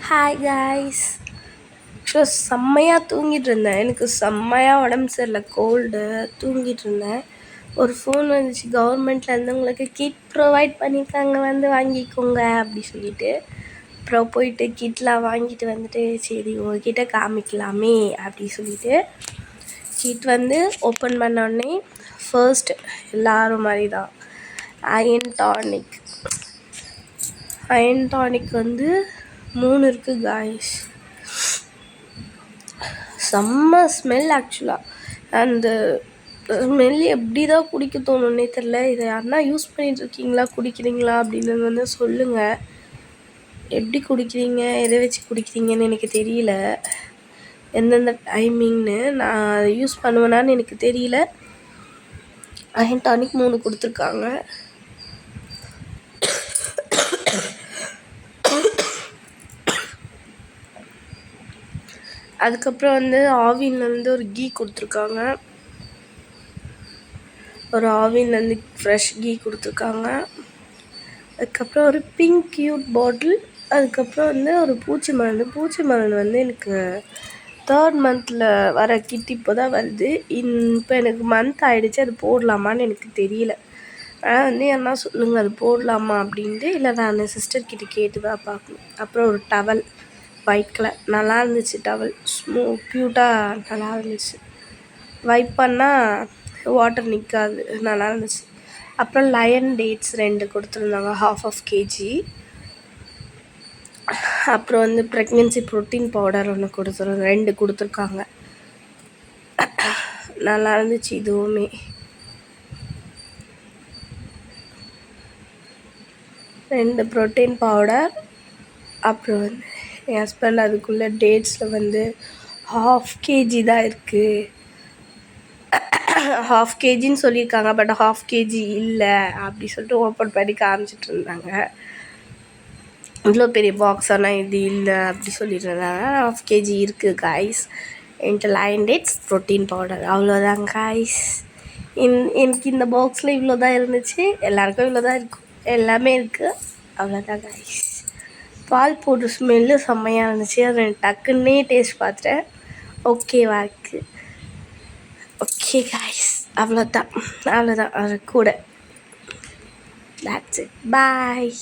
Hi guys. ஆக்சுவலாக செம்மையாக தூங்கிட்டு இருந்தேன். எனக்கு செம்மையாக உடம்பு சரியில்லை, கோல்டு. தூங்கிட்டு இருந்தேன். ஒரு ஃபோன் வந்துச்சு, கவர்மெண்ட்லேருந்து உங்களுக்கு கிட் ப்ரொவைட் பண்ணியிருக்காங்க, வந்து வாங்கிக்கோங்க அப்படி சொல்லிட்டு. அப்புறம் போயிட்டு கிட்லாம் வாங்கிட்டு வந்துட்டு, சரி உங்ககிட்ட காமிக்கலாமே அப்படி சொல்லிட்டு கிட் வந்து ஓப்பன் பண்ணோடனே ஃபர்ஸ்ட் எல்லோரும் மாதிரி தான் அயன் டானிக் வந்து 3 இருக்குது காய்ஸ். செம்ம ஸ்மெல். ஆக்சுவலாக அந்த ஸ்மெல் எப்படி தான் குடிக்க தோணுன்னே தெரில. இதை யாருன்னா யூஸ் பண்ணிகிட்ருக்கீங்களா, குடிக்கிறீங்களா அப்படின்னு வந்து சொல்லுங்கள். எப்படி குடிக்கிறீங்க, எதை வச்சு குடிக்கிறீங்கன்னு எனக்கு தெரியல. எந்தெந்த டைமிங்னு நான் அதை யூஸ் பண்ணுவேனான்னு எனக்கு தெரியல. அயன் டானிக் 3 கொடுத்துருக்காங்க. அதுக்கப்புறம் வந்து ஆவின்லேருந்து ஒரு கீ கொடுத்துருக்காங்க. ஒரு ஆவின்லேருந்து ஃப்ரெஷ் கீ கொடுத்துருக்காங்க. அதுக்கப்புறம் ஒரு பிங்க் க்யூட் பாட்டில். அதுக்கப்புறம் வந்து ஒரு பூச்சி மருந்து வந்து எனக்கு 3rd மந்தில் வர கிட் இப்போ தான் வருது. இப்போ எனக்கு மந்த் ஆகிடுச்சு. அது போடலாமான்னு எனக்கு தெரியல. ஆனால் வந்து என்ன சொல்லுங்கள், அது போடலாமா அப்படின்ட்டு. இல்லை நான் சிஸ்டர்கிட்ட கேட்டு தான் பார்க்கணும். அப்புறம் ஒரு டவல் ஒயிட் கலர், நல்லா இருந்துச்சு. டவல் க்யூட்டாக நல்லா இருந்துச்சு. வைப் பண்ணால் வாட்டர் நிற்காது, நல்லா இருந்துச்சு. அப்புறம் லயன் டேட்ஸ் 2 கொடுத்துருந்தாங்க, 1/2 kg. அப்புறம் வந்து ப்ரெக்னென்சி ப்ரோட்டீன் பவுடர் 2 கொடுத்துருக்காங்க. நல்லா இருந்துச்சு இதுவுமே. 2 ப்ரோட்டீன் பவுடர். அப்புறம் வந்து என் ஹஸ்பண்ட் அதுக்குள்ளே டேட்ஸில் வந்து 1/2 kg தான் இருக்குது, 1/2 kgன்னு சொல்லியிருக்காங்க. பட் 1/2 kg இல்லை அப்படி சொல்லிட்டு ஓப்பன் பண்ணி காமிச்சிட்டு இருந்தாங்க. இவ்வளோ பெரிய பாக்ஸ் ஆனால் இது இல்லை அப்படி சொல்லிட்டு இருந்தாங்க. 1/2 kg இருக்குது காய்ஸ். என்கிட்ட லயன் டேட்ஸ் ப்ரோட்டீன் பவுடர், அவ்வளோதான் காய்ஸ். எனக்கு இந்த பாக்ஸில் இவ்வளோ தான் இருந்துச்சு. எல்லாேருக்கும் இவ்வளோ தான் இருக்கும், எல்லாமே இருக்குது, அவ்வளோதான் காய்ஸ். பால் போட்டு ஸ்மெல்லு செம்மையாக இருந்துச்சு. அதை டக்குன்னே டேஸ்ட் பார்த்துட்டேன், ஓகேவா இருக்குது. ஓகே காய்ஸ், அவ்வளோதான் அது கூட. That's it. Bye.